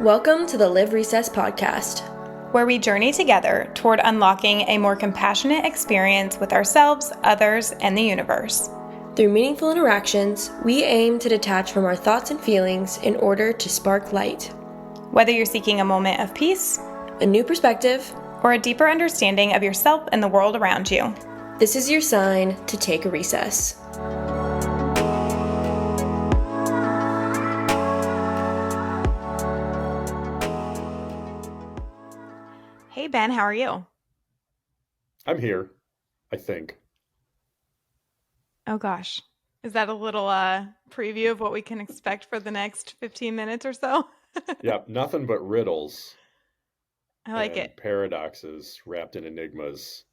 Welcome to the Live Recess podcast, where we journey together toward unlocking a more compassionate experience with ourselves, others, and the universe. Through meaningful interactions, we aim to detach from our thoughts and feelings in order to spark light. Whether you're seeking a moment of peace, a new perspective, or a deeper understanding of yourself and the world around you, this is your sign to take a recess. Hey Ben, how are you? I'm here, I think. Oh gosh. Is that a little preview of what we can expect for the next 15 minutes or so? Yeah, nothing but riddles. I like and it. Paradoxes wrapped in enigmas,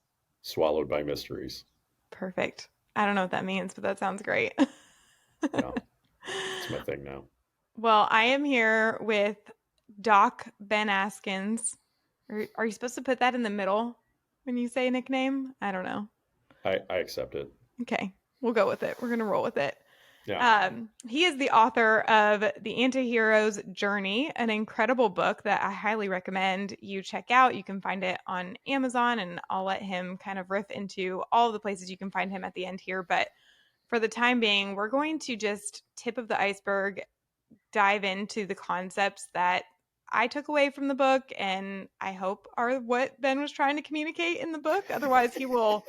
swallowed by mysteries. Perfect. I don't know what that means, but that sounds great. Yeah, it's my thing now. Well, I am here with Doc Askins. Are you supposed to put that in the middle when you say a nickname? I don't know. I accept it. Okay, we'll go with it. We're going to roll with it. Yeah. He is the author of The Antihero's Journey, an incredible book that I highly recommend you check out. You can find it on Amazon, and I'll let him kind of riff into all of the places you can find him at the end here. But for the time being, we're going to just tip of the iceberg, dive into the concepts that I took away from the book and I hope are what Ben was trying to communicate in the book. Otherwise, he will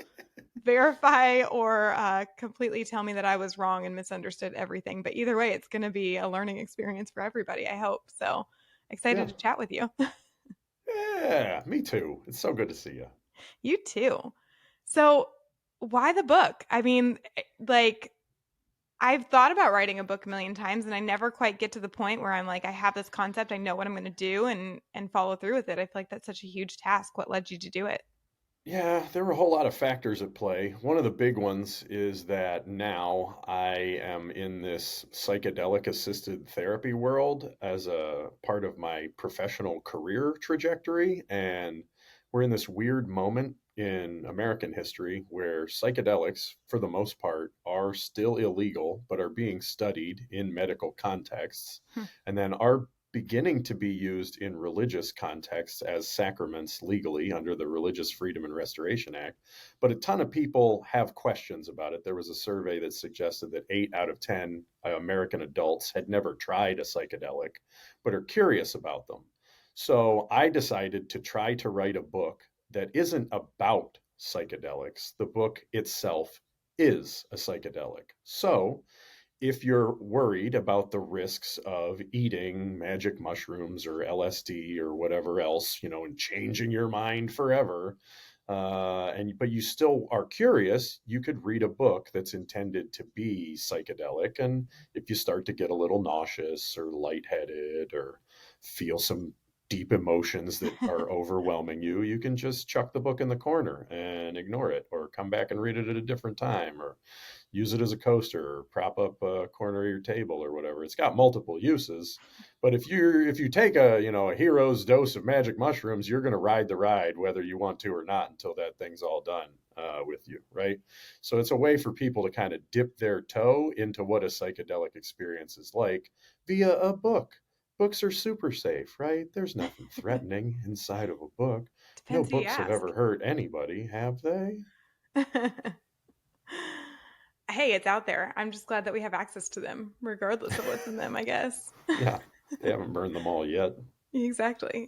verify or completely tell me that I was wrong and misunderstood everything. But either way, it's going to be a learning experience for everybody, I hope. So excited to chat with you. Yeah, me too. It's so good to see you. You too. So why the book? I mean, like, I've thought about writing a book a million times and I never quite get to the point where I'm like, I have this concept, I know what I'm going to do and follow through with it. I feel like that's such a huge task. What led you to do it? Yeah, there were a whole lot of factors at play. One of the big ones is that now I am in this psychedelic assisted therapy world as a part of my professional career trajectory. And we're in this weird moment in American history where psychedelics, for the most part, are still illegal, but are being studied in medical contexts. And then are beginning to be used in religious contexts as sacraments legally under the Religious Freedom and Restoration Act. But a ton of people have questions about it. There was a survey that suggested that 8 out of 10 American adults had never tried a psychedelic, but are curious about them. So I decided to try to write a book that isn't about psychedelics. The book itself is a psychedelic. So if you're worried about the risks of eating magic mushrooms or LSD or whatever else, and changing your mind forever, but you still are curious, you could read a book that's intended to be psychedelic. And if you start to get a little nauseous or lightheaded or feel some deep emotions that are overwhelming you, you can just chuck the book in the corner and ignore it, or come back and read it at a different time, or use it as a coaster, or prop up a corner of your table or whatever. It's got multiple uses. But if you take a hero's dose of magic mushrooms, you're going to ride the ride whether you want to or not until that thing's all done with you, right? So it's a way for people to kind of dip their toe into what a psychedelic experience is like via a book. Books are super safe, right? There's nothing threatening inside of a book. No Depends who you books have ask. ever hurt anybody, have they? Hey, it's out there. I'm just glad that we have access to them, regardless of what's in them, I guess. Yeah, they haven't burned them all yet. Exactly.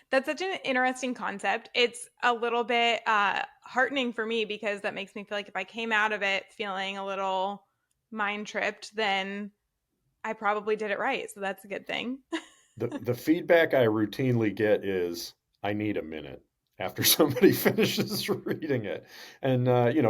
That's such an interesting concept. It's a little bit heartening for me because that makes me feel like if I came out of it feeling a little mind tripped, then I probably did it right. So that's a good thing. The feedback I routinely get is, I need a minute after somebody finishes reading it. And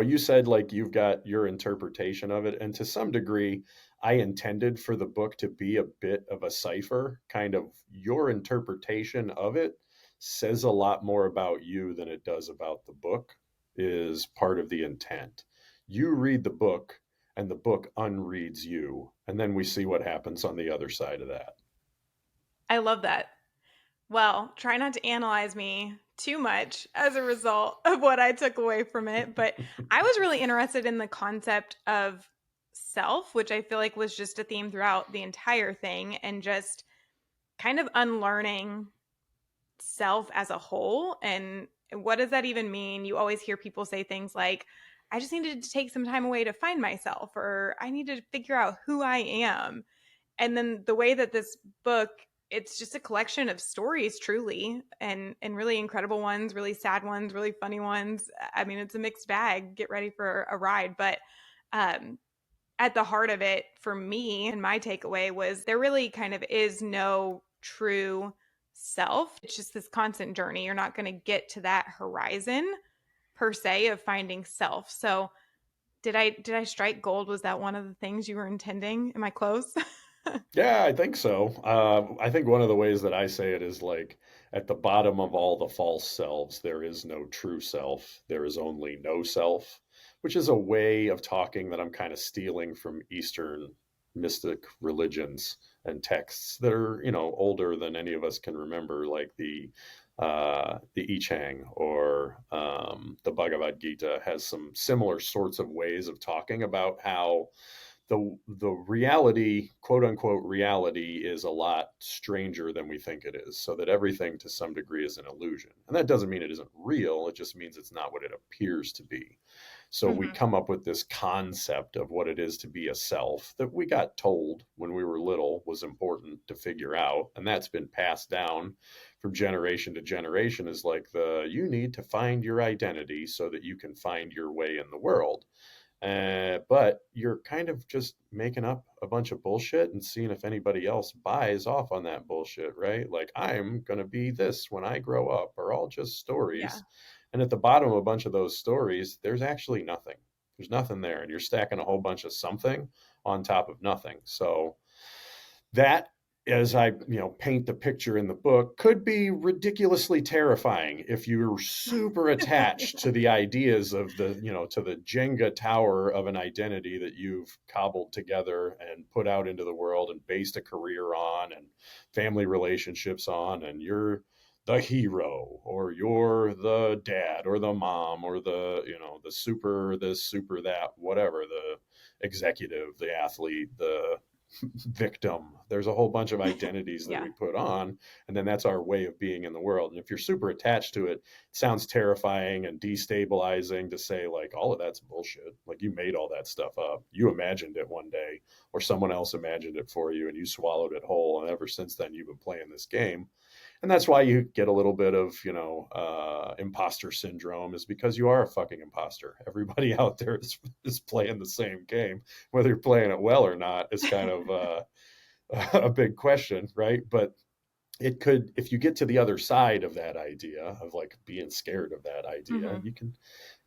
you said like you've got your interpretation of it, and to some degree I intended for the book to be a bit of a cipher. Kind of your interpretation of it says a lot more about you than it does about the book, is part of the intent. You read the book and the book unreads you, and then we see what happens on the other side of that. I love that. Well, try not to analyze me too much as a result of what I took away from it. But I was really interested in the concept of self, which I feel like was just a theme throughout the entire thing. And just kind of unlearning self as a whole. And what does that even mean? You always hear people say things like, I just needed to take some time away to find myself, or I need to figure out who I am. And then the way that this book, it's just a collection of stories, truly, and really incredible ones, really sad ones, really funny ones. I mean, it's a mixed bag. Get ready for a ride. But um, at the heart of it, for me, and my takeaway was there really kind of is no true self. It's just this constant journey. You're not going to get to that horizon per se of finding self. So did I strike gold? Was that one of the things you were intending? Am I close? Yeah, I think so. I think one of the ways that I say it is like at the bottom of all the false selves, there is no true self. There is only no self, which is a way of talking that I'm kind of stealing from Eastern mystic religions and texts that are, older than any of us can remember, like the I Ching or the Bhagavad Gita has some similar sorts of ways of talking about how the reality, quote unquote reality, is a lot stranger than we think it is, so that everything to some degree is an illusion. And that doesn't mean it isn't real, it just means it's not what it appears to be. So we Hmm. come up with this concept of what it is to be a self that we got told when we were little was important to figure out, and that's been passed down from generation to generation, is like the you need to find your identity so that you can find your way in the world. But you're kind of just making up a bunch of bullshit and seeing if anybody else buys off on that bullshit, right? Like, I'm going to be this when I grow up, are all just Yeah. stories. And at the bottom of a bunch of those stories, there's actually nothing. There's nothing there. And you're stacking a whole bunch of something on top of nothing. So that, as I paint the picture in the book, could be ridiculously terrifying if you're super attached to the ideas of to the Jenga tower of an identity that you've cobbled together and put out into the world and based a career on and family relationships on, and you're the hero or you're the dad or the mom or the super this, super that, whatever, the executive, the athlete, the victim. There's a whole bunch of identities that Yeah. we put on, and then that's our way of being in the world. And if you're super attached to it, it sounds terrifying and destabilizing to say, like, all of that's bullshit. Like, you made all that stuff up. You imagined it one day, or someone else imagined it for you, and you swallowed it whole. And ever since then, you've been playing this game. And that's why you get a little bit of imposter syndrome, is because you are a fucking imposter. Everybody out there is playing the same game, whether you're playing it well or not is kind of a big question, right? But it could, if you get to the other side of that idea of like being scared of that idea, Hmm. you can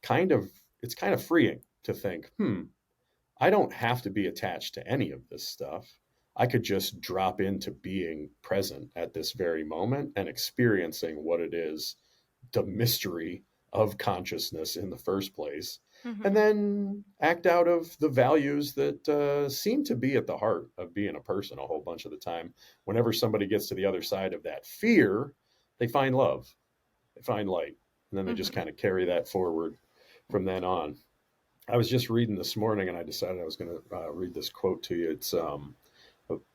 kind of, it's kind of freeing to think, I don't have to be attached to any of this stuff. I could just drop into being present at this very moment and experiencing what it is, the mystery of consciousness in the first place, and Hmm. then act out of the values that seem to be at the heart of being a person a whole bunch of the time. Whenever somebody gets to the other side of that fear, they find love, they find light, and then they just Hmm. kind of carry that forward from then on. I was just reading this morning, and I decided I was going to read this quote to you. It's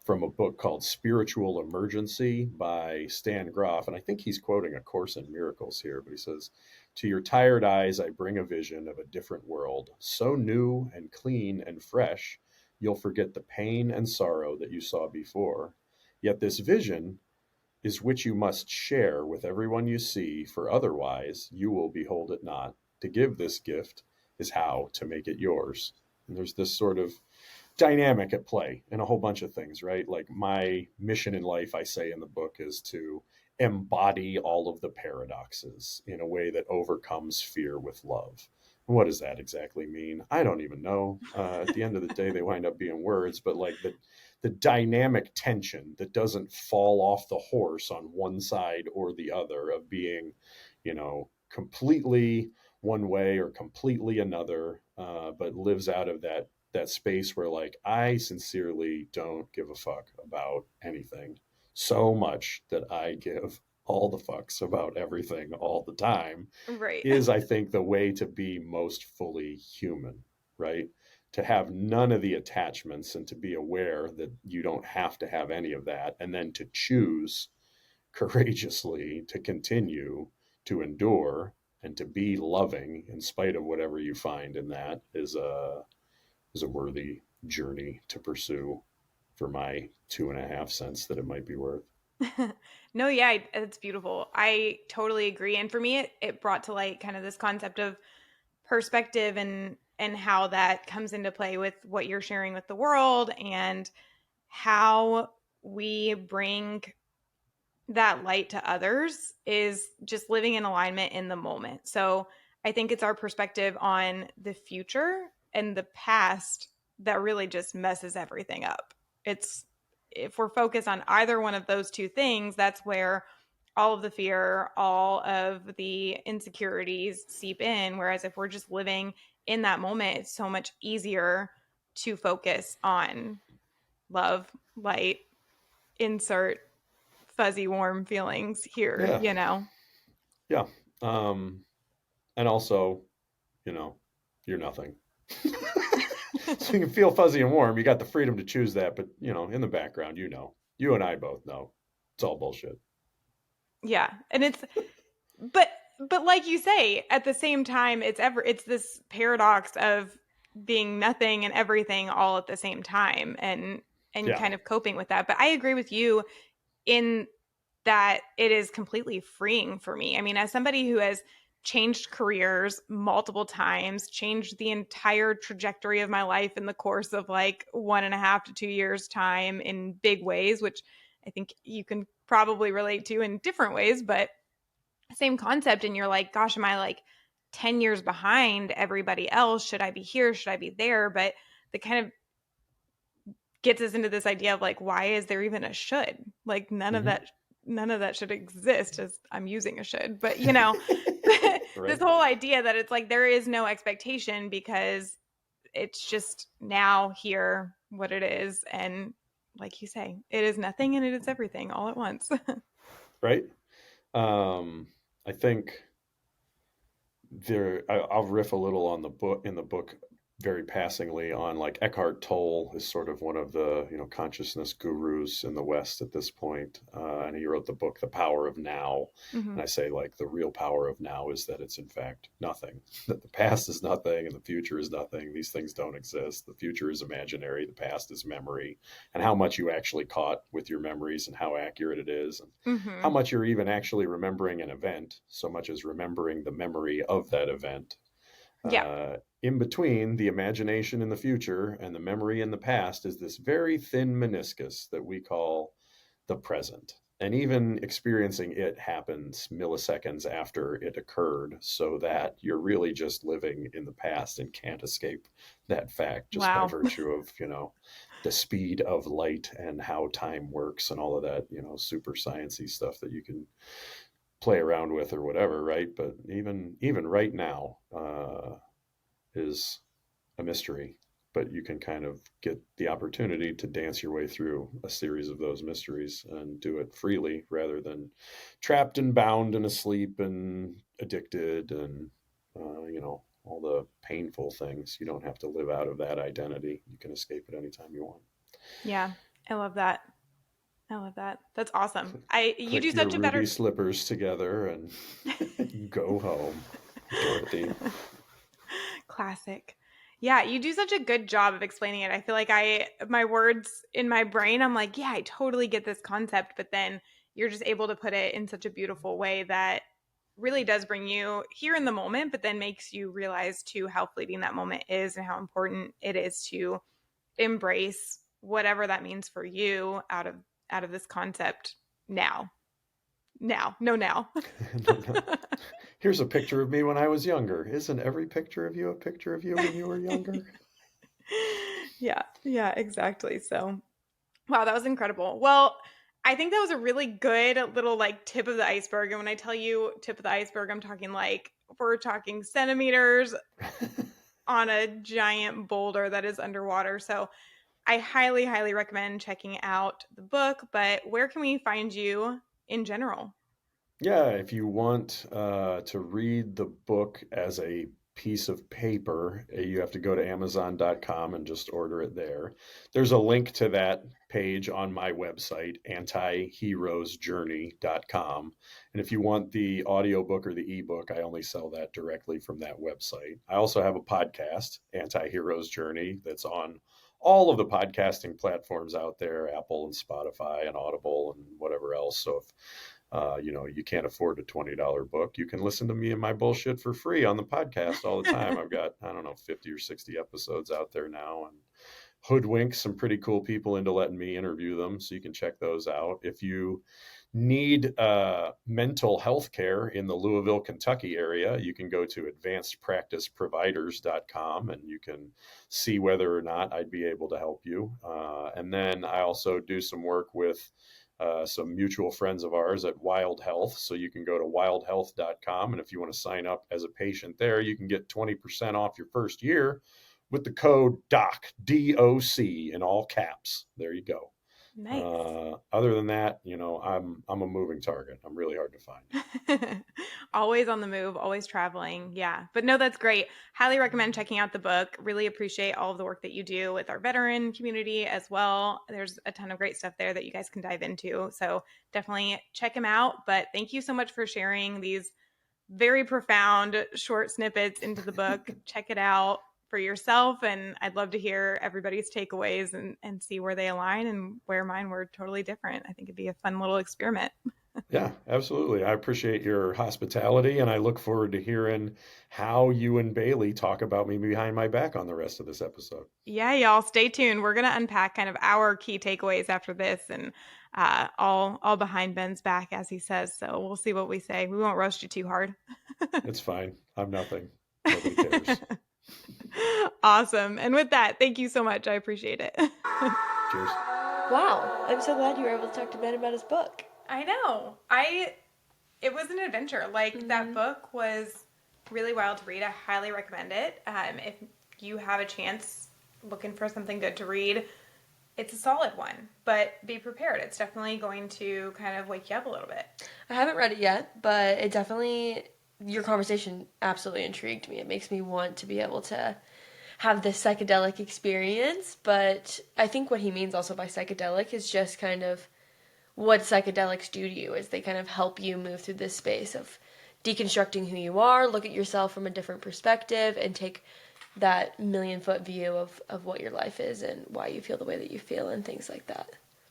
from a book called Spiritual Emergency by Stan Groff. And I think he's quoting A Course in Miracles here, but he says, "To your tired eyes, I bring a vision of a different world, so new and clean and fresh, you'll forget the pain and sorrow that you saw before. Yet this vision is which you must share with everyone you see, for otherwise you will behold it not. To give this gift is how to make it yours." And there's this sort of dynamic at play in a whole bunch of things, right? Like, my mission in life, I say in the book, is to embody all of the paradoxes in a way that overcomes fear with love. What does that exactly mean? I don't even know. At the end of the day, they wind up being words, but like the dynamic tension that doesn't fall off the horse on one side or the other of being, completely one way or completely another, but lives out of that space where, like, I sincerely don't give a fuck about anything so much that I give all the fucks about everything all the time, Right. is, I think, the way to be most fully human, right? to have none of the attachments and to be aware that you don't have to have any of that, and then to choose courageously to continue to endure and to be loving in spite of whatever you find in that is a worthy journey to pursue for my 2.5 cents that it might be worth. No, yeah, it's beautiful. I totally agree. And for me, it brought to light kind of this concept of perspective and how that comes into play with what you're sharing with the world and how we bring that light to others is just living in alignment in the moment. So I think it's our perspective on the future and the past that really just messes everything up. It's if we're focused on either one of those two things, that's where all of the fear, all of the insecurities seep in. Whereas if we're just living in that moment, it's so much easier to focus on love, light, insert fuzzy, warm feelings here, Yeah, you know? yeah. Um, and also, you know, you're nothing. So you can feel fuzzy and warm. You got the freedom to choose that, but in the background, you and I both know it's all bullshit. Yeah. And but like you say, at the same time, it's this paradox of being nothing and everything all at the same time and Yeah. kind of coping with that. But I agree with you in that it is completely freeing for me. I mean, as somebody who has changed careers multiple times, changed the entire trajectory of my life in the course of like 1.5 to 2 years time in big ways, which I think you can probably relate to in different ways, but same concept. And you're like, gosh, am I like 10 years behind everybody else? Should I be here? Should I be there? But the kind of gets us into this idea of like, why is there even a should? Like Hmm. none of that should exist, as I'm using a should, but this Right. whole idea that it's like there is no expectation because it's just now here what it is. And like you say, it is nothing and it is everything all at once. Right. I think I'll riff a little on the book in the book very passingly on like Eckhart Tolle is sort of one of the consciousness gurus in the West at this point, and he wrote the book The Power of Now. Hmm. And I say like the real power of now is that it's in fact nothing. That the past is nothing and the future is nothing. These things don't exist. The future is imaginary. The past is memory, and how much you actually caught with your memories and how accurate it is, and how Hmm. much you're even actually remembering an event, so much as remembering the memory of that event. Yeah. In between the imagination in the future and the memory in the past is this very thin meniscus that we call the present. And even experiencing it happens milliseconds after it occurred, so that you're really just living in the past and can't escape that fact just by Wow. virtue of, the speed of light and how time works and all of that, super sciencey stuff that you can play around with or whatever, right? But even right now is a mystery. But you can kind of get the opportunity to dance your way through a series of those mysteries and do it freely rather than trapped and bound and asleep and addicted and all the painful things. You don't have to live out of that identity. You can escape it anytime you want. Yeah. I love that. I love that. That's awesome. You Put do your such a ruby better slippers together and go home, Dorothy. classic. Yeah, you do such a good job of explaining it. I feel like my words in my brain, I'm like, yeah, I totally get this concept, but then you're just able to put it in such a beautiful way that really does bring you here in the moment, but then makes you realize too how fleeting that moment is and how important it is to embrace whatever that means for you out of this concept now. Now. No, no. Here's a picture of me when I was younger. Isn't every picture of you a picture of you when you were younger? Yeah, exactly. So, wow, that was incredible. Well, I think that was a really good little like tip of the iceberg. And when I tell you tip of the iceberg, I'm talking like we're talking centimeters on a giant boulder that is underwater. So, I highly, highly recommend checking out the book. But where can we find you in general? Yeah, if you want to read the book as a piece of paper. You have to go to Amazon.com and just order it there. There's a link to that page on my website, antiheroesjourney.com. And if you want the audiobook or the ebook, I only sell that directly from that website. I also have a podcast, Anti-Heroes Journey, that's on all of the podcasting platforms out there, Apple and Spotify and Audible and whatever else. So if you can't afford a $20 book, you can listen to me and my bullshit for free on the podcast all the time. I've got, I don't know, 50 or 60 episodes out there now, and hoodwink some pretty cool people into letting me interview them. So you can check those out. If you need mental health care in the Louisville, Kentucky area, you can go to advancedpracticeproviders.com and you can see whether or not I'd be able to help you. And then I also do some work with some mutual friends of ours at Wild Health. So you can go to wildhealth.com. And if you want to sign up as a patient there, you can get 20% off your first year with the code DOC, D-O-C, in all caps. There you go. Nice. Other than that, I'm a moving target. I'm really hard to find. Always on the move, always traveling. Yeah. But no, that's great. Highly recommend checking out the book. Really appreciate all of the work that you do with our veteran community as well. There's a ton of great stuff there that you guys can dive into. So definitely check him out. But thank you so much for sharing these very profound short snippets into the book. Check it out for yourself, and I'd love to hear everybody's takeaways and see where they align and where mine were totally different. I think it'd be a fun little experiment. Yeah, absolutely. I appreciate your hospitality, and I look forward to hearing how you and Bailey talk about me behind my back on the rest of this episode. Yeah, y'all stay tuned. We're going to unpack kind of our key takeaways after this, and all behind Ben's back, as he says. So we'll see what we say. We won't roast you too hard. It's fine. I'm nothing. Nobody cares. Awesome. And with that, thank you so much. I appreciate it. Cheers. Wow, I'm so glad you were able to talk to Ben about his book. I know. It was an adventure. Like, that book was really wild to read. I highly recommend it. If you have a chance looking for something good to read, it's a solid one, but be prepared. It's definitely going to kind of wake you up a little bit. I haven't read it yet, but it definitely, your conversation absolutely intrigued me. It makes me want to be able to have this psychedelic experience, but I think what he means also by psychedelic is just kind of what psychedelics do to you, is they kind of help you move through this space of deconstructing who you are, look at yourself from a different perspective, and take that million-foot view of what your life is and why you feel the way that you feel and things like that.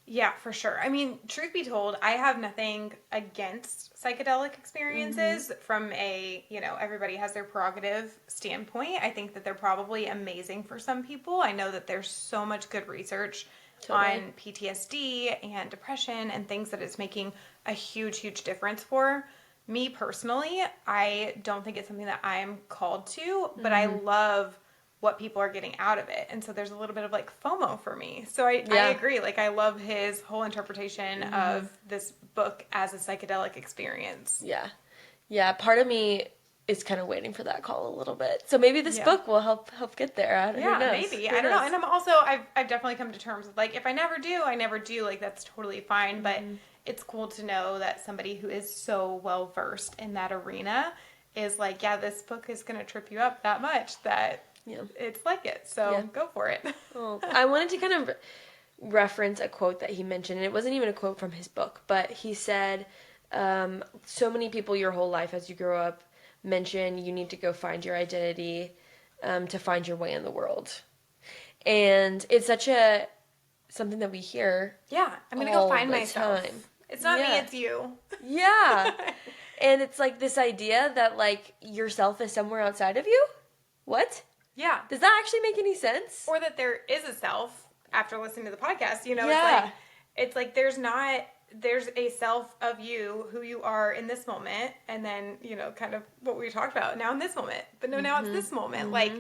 Yeah, for sure. I mean, truth be told, I have nothing against psychedelic experiences from a, everybody has their prerogative standpoint. I think that they're probably amazing for some people. I know that there's so much good research on PTSD and depression and things that it's making a huge, huge difference for. Me personally, I don't think it's something that I'm called to, but I love what people are getting out of it. And so there's a little bit of like FOMO for me. So I agree. Like, I love his whole interpretation of this book as a psychedelic experience. Yeah. Yeah. Part of me is kind of waiting for that call a little bit. So maybe this book will help get there. Who knows? Maybe. I don't know. And I'm also, I've definitely come to terms with, like, if I never do, I never do. Like, that's totally fine. But it's cool to know that somebody who is so well versed in that arena is like, yeah, this book is going to trip you up that much that it's like it. So go for it. Well, I wanted to kind of reference a quote that he mentioned, and it wasn't even a quote from his book, but he said, so many people your whole life as you grow up mention you need to go find your identity to find your way in the world. And it's such something that we hear. Yeah, I'm going to go find myself. Time. It's not me, it's you. Yeah. And it's like this idea that like yourself is somewhere outside of you. What? Yeah. Does that actually make any sense? Or that there is a self after listening to the podcast, it's like there's a self of you, who you are in this moment, and then, kind of what we talked about now in this moment. But no, now it's this moment. Like,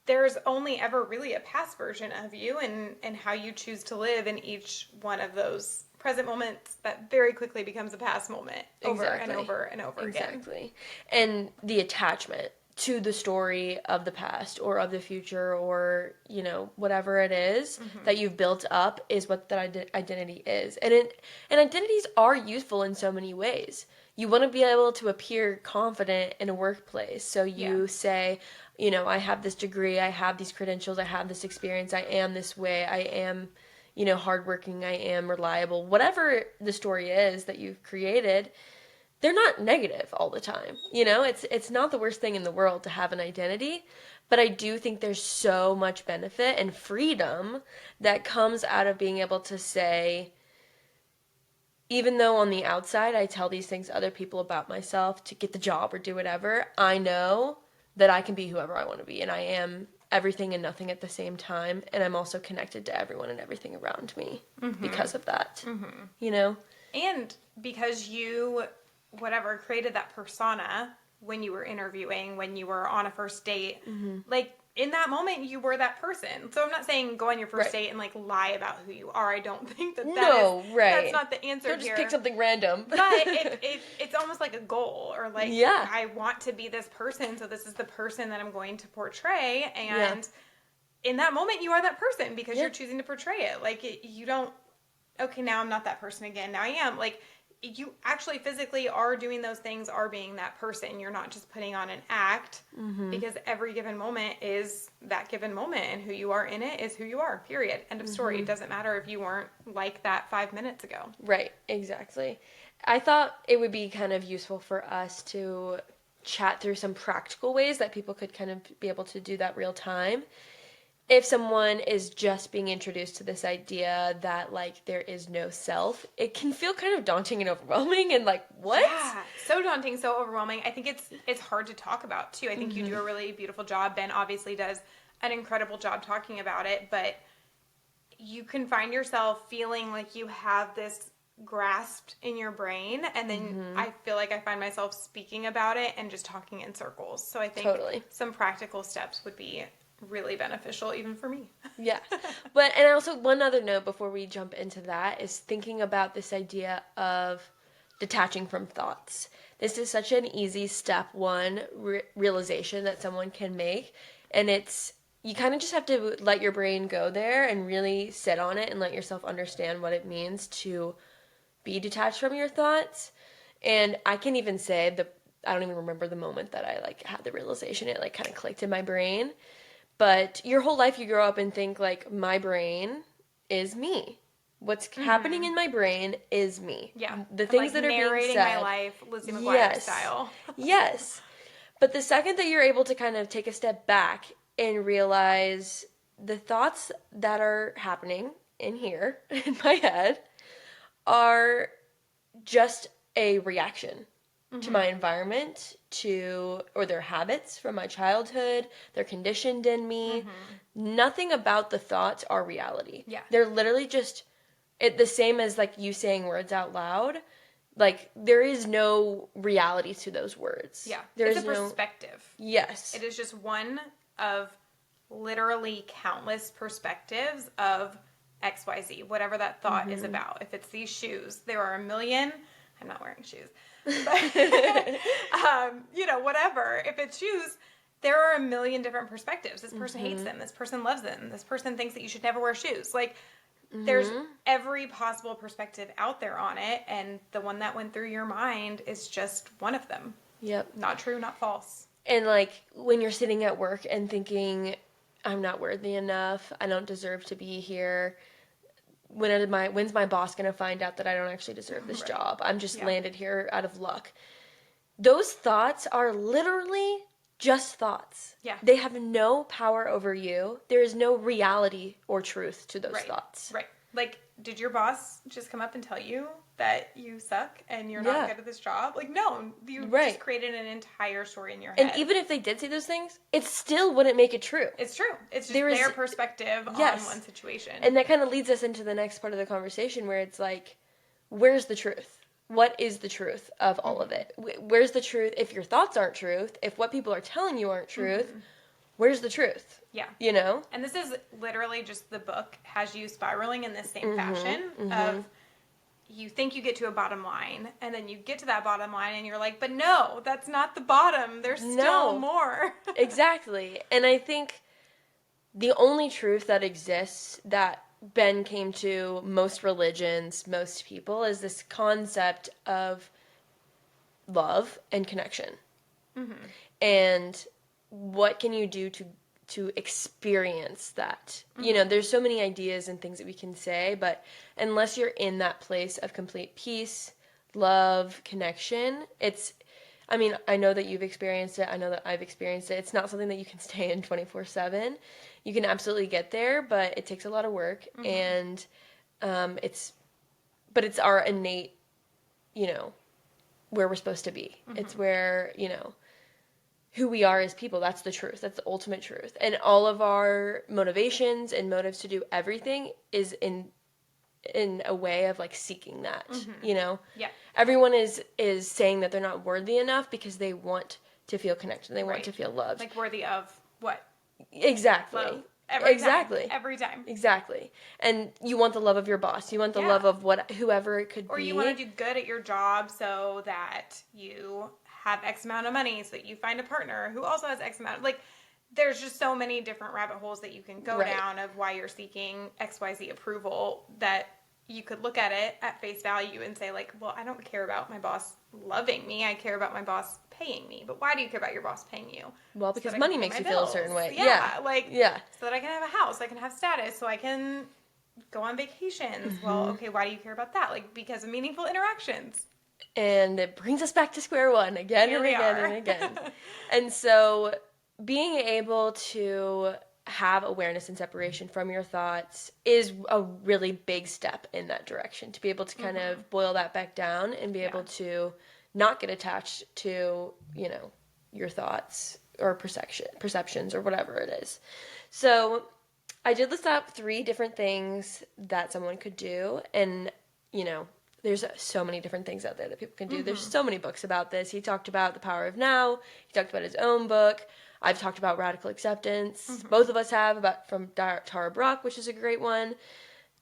there's only ever really a past version of you and how you choose to live in each one of those present moments that very quickly becomes a past moment over and over and over again. Exactly. And the attachment to the story of the past or of the future or, whatever it is that you've built up is what that identity is. And identities are useful in so many ways. you want to be able to appear confident in a workplace. So you say, I have this degree, I have these credentials, I have this experience, I am this way, I am, hardworking, I am reliable. Whatever the story is that you've created, they're not negative all the time. It's not the worst thing in the world to have an identity, but I do think there's so much benefit and freedom that comes out of being able to say, even though on the outside I tell these things to other people about myself to get the job or do whatever, I know that I can be whoever I want to be, and I am everything and nothing at the same time, and I'm also connected to everyone and everything around me because of that. And because you, created that persona when you were interviewing, when you were on a first date, like, in that moment, you were that person. So I'm not saying go on your first date and, like, lie about who you are. I don't think that's not the answer here. Don't just pick something random. But it's almost like a goal, or like, I want to be this person, so this is the person that I'm going to portray. And in that moment, you are that person because you're choosing to portray it. Like, you don't, okay, now I'm not that person again. Now I am. Like, you actually physically are doing those things, are being that person. You're not just putting on an act, because every given moment is that given moment, and who you are in it is who you are, period. End of story. It doesn't matter if you weren't like that 5 minutes ago. Right, exactly. I thought it would be kind of useful for us to chat through some practical ways that people could kind of be able to do that real time. If someone is just being introduced to this idea that, like, there is no self, it can feel kind of daunting and overwhelming and, like, what? Yeah, so daunting, so overwhelming. I think it's hard to talk about, too. I think you do a really beautiful job. Ben obviously does an incredible job talking about it, but you can find yourself feeling like you have this grasped in your brain, and then I feel like I find myself speaking about it and just talking in circles. So I think some practical steps would be really beneficial even for me. Yeah. And also one other note before we jump into that is thinking about this idea of detaching from thoughts. This is such an easy step one realization that someone can make, and you kind of just have to let your brain go there and really sit on it and let yourself understand what it means to be detached from your thoughts. And I can even say I don't even remember the moment that I, like, had the realization. It, like, kind of clicked in my brain. But your whole life you grow up and think, like, my brain is me. What's happening in my brain is me. Yeah. The things, like, that are being said. Narrating my life, Lizzie McGuire style. Yes. But the second that you're able to kind of take a step back and realize the thoughts that are happening in here, in my head, are just a reaction to my environment, or their habits from my childhood, they're conditioned in me. Nothing about the thoughts are reality. Yeah. They're literally just the same as, like, you saying words out loud. Like, there is no reality to those words. Yeah. There's it's a perspective. Yes. It is just one of literally countless perspectives of XYZ, whatever that thought is about. If it's these shoes, there are a million. I'm not wearing shoes. But, whatever. If it's shoes, there are a million different perspectives. This person hates them. This person loves them. This person thinks that you should never wear shoes. Like, there's every possible perspective out there on it, and the one that went through your mind is just one of them. Yep. Not true, not false. And, like, when you're sitting at work and thinking, I'm not worthy enough, I don't deserve to be here, when's my boss going to find out that I don't actually deserve this job? I'm just landed here out of luck. Those thoughts are literally just thoughts. Yeah. They have no power over you. There is no reality or truth to those thoughts. Right. Like, did your boss just come up and tell you that you suck and you're not good at this job? Like, no, you just created an entire story in your head. And even if they did say those things, it still wouldn't make it true. It's true. It's just their perspective on one situation. And that kind of leads us into the next part of the conversation where it's like, where's the truth? What is the truth of all of it? Where's the truth? If your thoughts aren't truth, if what people are telling you aren't truth, where's the truth? Yeah. You know? And this is literally just the book has you spiraling in this same fashion of you think you get to a bottom line, and then you get to that bottom line and you're like, but no, that's not the bottom. There's still more. Exactly. And I think the only truth that exists that Ben came to most religions, most people, is this concept of love and connection. And what can you do to experience that? You know, there's so many ideas and things that we can say, but unless you're in that place of complete peace, love, connection, I mean, I know that you've experienced it. I know that I've experienced it. It's not something that you can stay in 24/7. You can absolutely get there, but it takes a lot of work. And it's our innate, you know, where we're supposed to be. It's where, you know, who we are as people. That's the truth. That's the ultimate truth. And all of our motivations and motives to do everything is in a way of like seeking that, you know? Yeah. Everyone is saying that they're not worthy enough because they want to feel connected. They want to feel loved. Like worthy of what? Exactly. Love. Every exactly. time. Every time. Exactly. And you want the love of your boss. You want the love of whoever it could be. Or you want to do good at your job so that you have X amount of money, so that you find a partner who also has X amount. Like, there's just so many different rabbit holes that you can go down of why you're seeking XYZ approval, that you could look at it at face value and say, like, well, I don't care about my boss loving me. I care about my boss paying me. But why do you care about your boss paying you? Well, because money makes you feel a certain way. Yeah. So that I can have a house, I can have status, so I can go on vacations. Well, okay, why do you care about that? Like, because of meaningful interactions. And it brings us back to square one again and again and again. And so being able to have awareness and separation from your thoughts is a really big step in that direction, to be able to kind of boil that back down and be able to not get attached to, you know, your thoughts or perceptions or whatever it is. So I did list out 3 different things that someone could do, and, you know, there's so many different things out there that people can do. There's so many books about this. He talked about The Power of Now. He talked about his own book. I've talked about Radical Acceptance. Both of us have, from Tara Brach, which is a great one.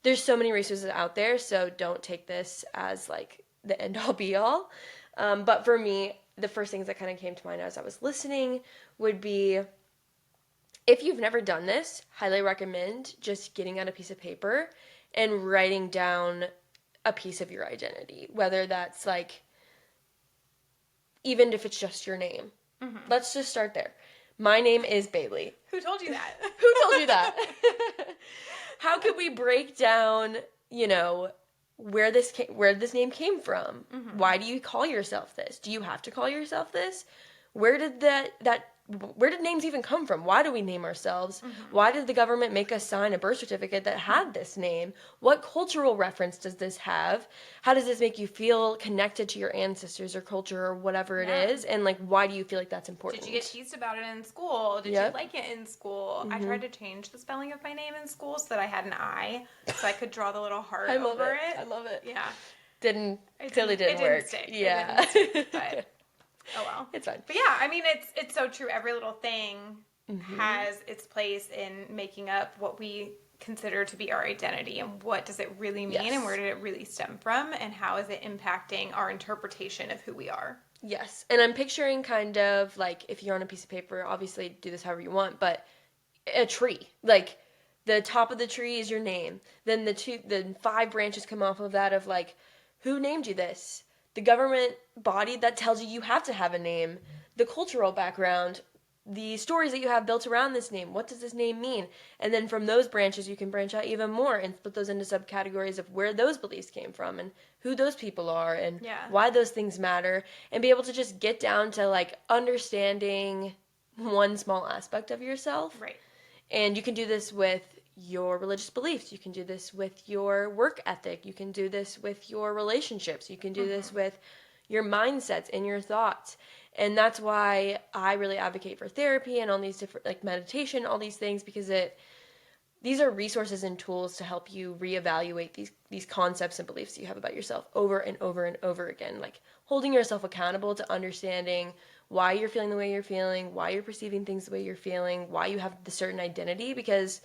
There's so many resources out there, so don't take this as like the end-all be-all. But for me, the first things that kind of came to mind as I was listening would be, if you've never done this, highly recommend just getting out a piece of paper and writing down a piece of your identity, whether that's like, even if it's just your name. Let's just start there. My name is Bailey. Who told you that? Who told you that? How could we break down, you know, where this name came from? Why do you call yourself this? Do you have to call yourself this? Where did where did names even come from? Why do we name ourselves? Why did the government make us sign a birth certificate that had this name? What cultural reference does this have? How does this make you feel connected to your ancestors or culture or whatever it is? And like, why do you feel like that's important? Did you get teased about it in school? Did you like it in school? I tried to change the spelling of my name in school so that I had an I, so I could draw the little heart over it. I love it. Yeah. Clearly didn't work. Stick. Yeah. It didn't stick, but oh well. It's fine. But yeah, I mean, it's so true. Every little thing has its place in making up what we consider to be our identity, and what does it really mean, and where did it really stem from, and how is it impacting our interpretation of who we are. Yes. And I'm picturing kind of like, if you're on a piece of paper, obviously do this however you want, but a tree. Like, the top of the tree is your name. Then the 5 branches come off of that of like, who named you this? The government body that tells you have to have a name, the cultural background, the stories that you have built around this name. What does this name mean? And then from those branches, you can branch out even more and split those into subcategories of where those beliefs came from and who those people are and why those things matter, and be able to just get down to like understanding one small aspect of yourself. Right. And you can do this with your religious beliefs. You can do this with your work ethic. You can do this with your relationships. You can do this with your mindsets and your thoughts. And that's why I really advocate for therapy and all these different, like meditation, all these things, because these are resources and tools to help you reevaluate these concepts and beliefs that you have about yourself over and over and over again. Like holding yourself accountable to understanding why you're feeling the way you're feeling, why you're perceiving things the way you're feeling, why you have the certain identity. Because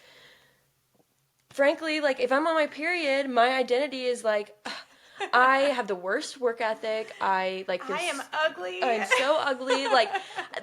frankly, like if I'm on my period, my identity is like, I have the worst work ethic. I like this. I am ugly. I'm so ugly. Like,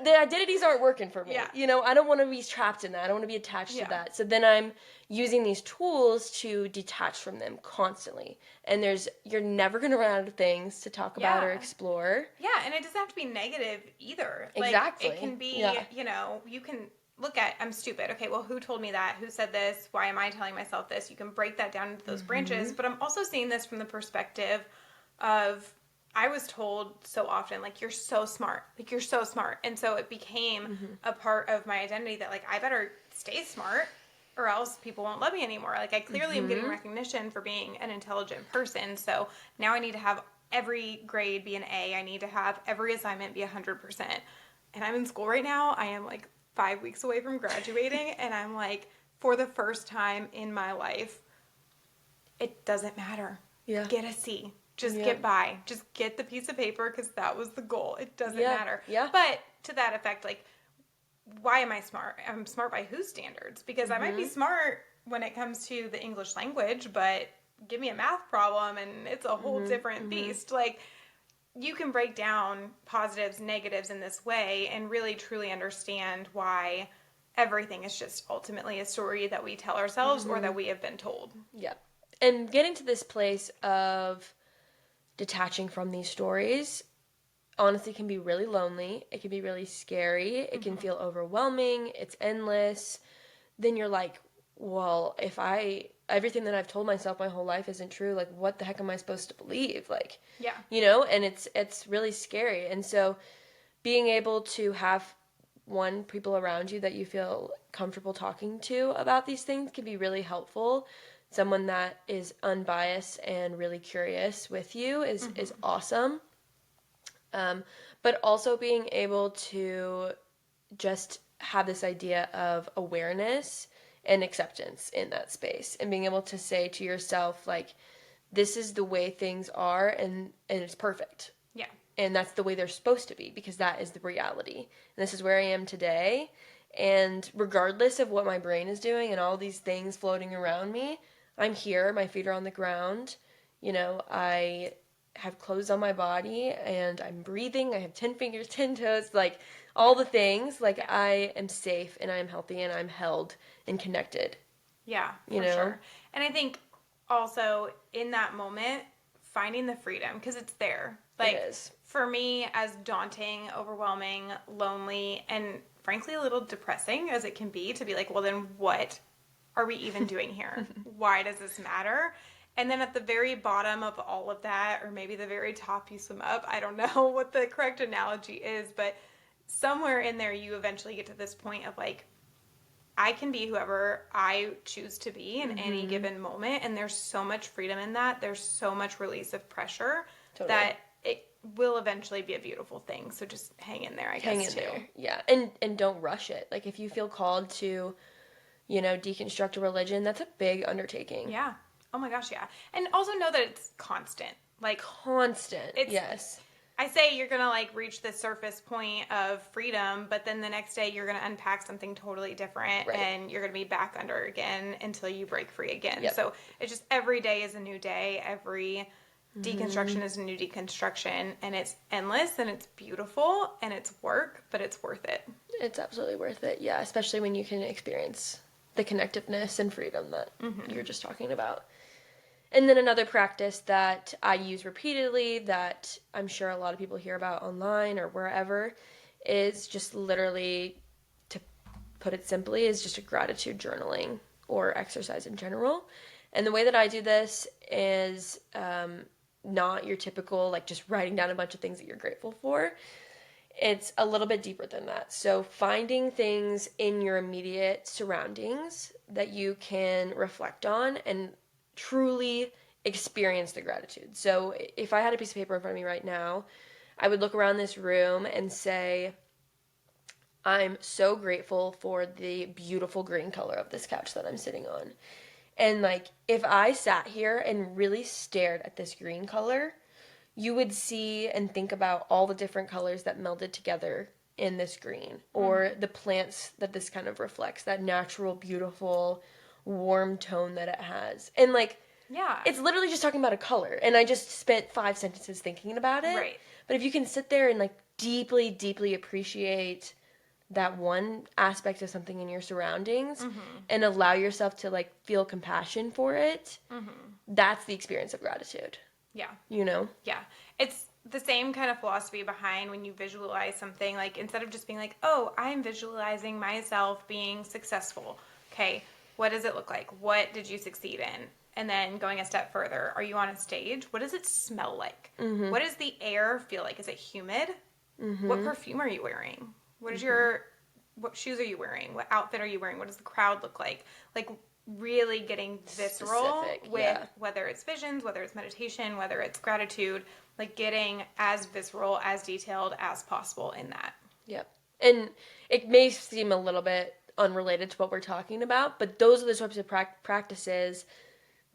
the identities aren't working for me. Yeah. You know, I don't want to be trapped in that. I don't want to be attached Yeah. to that. So then I'm using these tools to detach from them constantly. And you're never going to run out of things to talk about or Yeah. explore. Yeah, and it doesn't have to be negative either. Exactly. Like, it can be, Yeah. you know, you can look at, I'm stupid. Okay, well, who told me that? Who said this? Why am I telling myself this? You can break that down into those branches. But I'm also seeing this from the perspective of, I was told so often, like, you're so smart. Like, you're so smart. And so it became a part of my identity that, like, I better stay smart or else people won't love me anymore. Like, I clearly am getting recognition for being an intelligent person. So now I need to have every grade be an A. I need to have every assignment be 100%. And I'm in school right now. I am like 5 weeks away from graduating. And I'm like, for the first time in my life, it doesn't matter. Yeah. Get a C. Just Yeah. get by. Just get the piece of paper because that was the goal. It doesn't Yeah. matter. Yeah. But to that effect, like, why am I smart? I'm smart by whose standards? Because I might be smart when it comes to the English language, but give me a math problem and it's a whole different beast. Like, you can break down positives, negatives in this way and really truly understand why everything is just ultimately a story that we tell ourselves or that we have been told. Yeah. And getting to this place of detaching from these stories honestly can be really lonely. It can be really scary. It can feel overwhelming. It's endless. Then you're like, well, if everything that I've told myself my whole life isn't true, like, what the heck am I supposed to believe? Like, Yeah. you know, and it's really scary. And so being able to have people around you that you feel comfortable talking to about these things can be really helpful. Someone that is unbiased and really curious with you is awesome. But also being able to just have this idea of awareness and acceptance in that space and being able to say to yourself, like, this is the way things are and it's perfect. Yeah. And that's the way they're supposed to be because that is the reality. And this is where I am today. And regardless of what my brain is doing and all these things floating around me, I'm here, my feet are on the ground. You know, I have clothes on my body and I'm breathing. I have 10 fingers, 10 toes, like all the things. Like, I am safe and I'm healthy and I'm held and connected. Yeah, for You know? sure. And I think also in that moment, finding the freedom because it's there. Like, It is. for me, as daunting, overwhelming, lonely, and frankly a little depressing as it can be to be like, well, then what are we even doing here? Why does this matter? And then at the very bottom of all of that, or maybe the very top you swim up, I don't know what the correct analogy is, but somewhere in there you eventually get to this point of like, I can be whoever I choose to be in any given moment. And there's so much freedom in that. There's so much release of pressure that it will eventually be a beautiful thing. So just hang in there, I guess, too. There. Yeah. And don't rush it. Like, if you feel called to, you know, deconstruct a religion, that's a big undertaking. Yeah. Oh my gosh, yeah. And also know that it's constant. Like, Constant. Yes. I say you're going to like reach the surface point of freedom, but then the next day you're going to unpack something totally different and you're going to be back under again until you break free again. Yep. So it's just every day is a new day. Every deconstruction is a new deconstruction, and it's endless and it's beautiful and it's work, but it's worth it. It's absolutely worth it. Yeah. Especially when you can experience the connectiveness and freedom that you're just talking about. And then another practice that I use repeatedly that I'm sure a lot of people hear about online or wherever is just literally, to put it simply, is just a gratitude journaling or exercise in general. And the way that I do this is not your typical, like, just writing down a bunch of things that you're grateful for. It's a little bit deeper than that. So finding things in your immediate surroundings that you can reflect on and truly experience the gratitude. So if I had a piece of paper in front of me right now, I would look around this room and say, I'm so grateful for the beautiful green color of this couch that I'm sitting on. And like, if I sat here and really stared at this green color, you would see and think about all the different colors that melded together in this green, or the plants that this kind of reflects, that natural, beautiful, warm tone that it has. And like, Yeah. It's literally just talking about a color, and I just spent 5 sentences thinking about it. Right. But if you can sit there and like deeply, deeply appreciate that one aspect of something in your surroundings and allow yourself to like feel compassion for it, that's the experience of gratitude. Yeah. You know? Yeah. It's the same kind of philosophy behind when you visualize something. Like, instead of just being like, oh, I'm visualizing myself being successful. Okay, what does it look like? What did you succeed in? And then going a step further, are you on a stage? What does it smell like? What does the air feel like? Is it humid? What perfume are you wearing? What shoes are you wearing? What outfit are you wearing? What does the crowd look like? Like, really getting visceral with whether it's visions, whether it's meditation, whether it's gratitude, like getting as visceral, as detailed as possible in that. Yep. And it may seem a little bit unrelated to what we're talking about, but those are the types of practices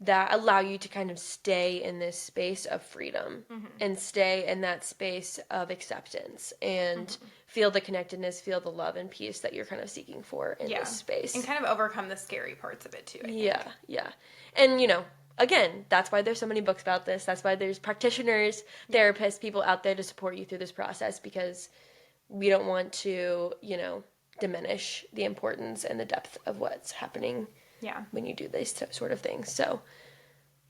that allow you to kind of stay in this space of freedom and stay in that space of acceptance and feel the connectedness, feel the love and peace that you're kind of seeking for in this space. And kind of overcome the scary parts of it too, I think. Yeah. And, you know, again, that's why there's so many books about this. That's why there's practitioners, therapists, people out there to support you through this process, because we don't want to, you know, diminish the importance and the depth of what's happening when you do these sort of things. So,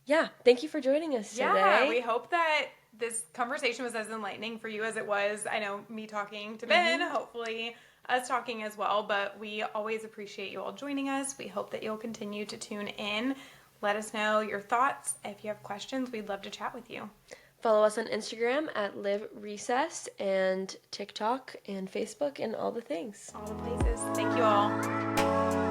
yeah, thank you for joining us today. Yeah, we hope that this conversation was as enlightening for you as it was, I know, me talking to Ben, hopefully us talking as well, but we always appreciate you all joining us. We hope that you'll continue to tune in. Let us know your thoughts. If you have questions, we'd love to chat with you. Follow us on Instagram at Live Recess and TikTok and Facebook and all the things. All the places. Thank you all.